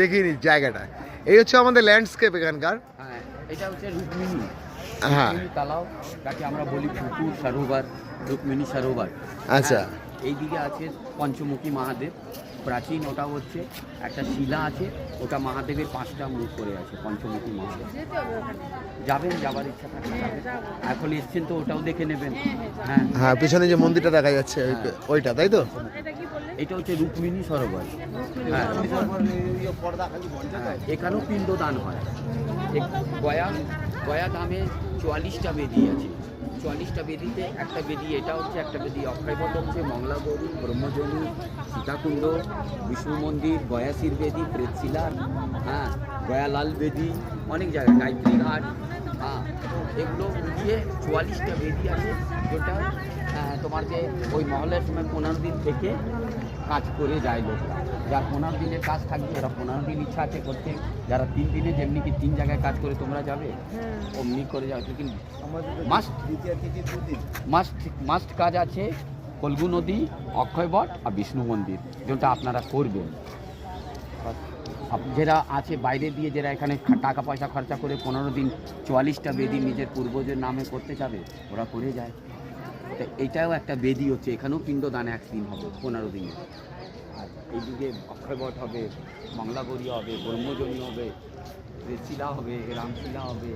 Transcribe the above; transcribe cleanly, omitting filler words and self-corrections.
দেখিনি জায়গাটা। এই হচ্ছে আমাদের ল্যান্ডস্কেপ এখানকার। হ্যাঁ, এটা হচ্ছে রুক্মিণী। হ্যাঁ, রুক্মিণী তালাও, যাকে আমরা বলি পুকুর সরোবর, রুক্মিণী সরোবর। আচ্ছা। এইদিকে আছে পঞ্চমুখী মহাদেব, প্রাচীন। ওটা হচ্ছে একটা শিলা আছে, ওটা মহাদেবের 5টা মুখ করে আছে, পঞ্চমুখী মহাদেব। যাবেন, যাবার ইচ্ছা থাকলে যাবেন। এখন এসছেন তো ওটাও দেখে নেবেন। হ্যাঁ হ্যাঁ, পিছনে যে মন্দিরটা দেখা যাচ্ছে ওইটা, তাই তো? এটা হচ্ছে রুক্মিণী সরোবর। হ্যাঁ, এখানেও পিণ্ডদান হয়। গয়া ধামে 44টা বেদি আছে। 44টা বেদিতে একটা বেদি এটা হচ্ছে, একটা বেদি অক্ষয়বট হচ্ছে, মংলা গৌরী, ব্রহ্মজনী, সীতাকুণ্ড, বিষ্ণু মন্দির, গয়াসির বেদি, প্রেতশিলা, হ্যাঁ, গয়ালাল বেদি, অনেক জায়গায়, গায়ত্রী ঘাট। হ্যাঁ, এগুলো মিলিয়ে 44টা বেদি আছে, যেটা তোমার যে ওই মহলের সময় 15 দিন থেকে কাজ করে যায় লোকরা। যার 15 দিনের কাজ থাকবে ওরা 15 দিন ইচ্ছা আছে করতে। যারা 3 দিনে, যেমনি কি 3 জায়গায় কাজ করে তোমরা যাবে, অমনি করে যাবে। কিন্তু মাস্ট কাজ আছে ফল্গু নদী, অক্ষয়বট আর বিষ্ণু মন্দির, যেটা আপনারা করবেন। যারা আছে বাইরে দিয়ে, যারা এখানে টাকা পয়সা খরচা করে 15 দিন 44টা বেদি নিজের পূর্বজের নামে করতে যাবে, ওরা করে যায়। তো এইটাও একটা বেদি হচ্ছে, এখানেও পিণ্ডদান একদিন হবে 15 দিনে। আর এইদিকে অক্ষয়বট হবে, মংলাগৌরী হবে, ব্রহ্মজনী হবে, রেশিলা হবে, রামশিলা হবে।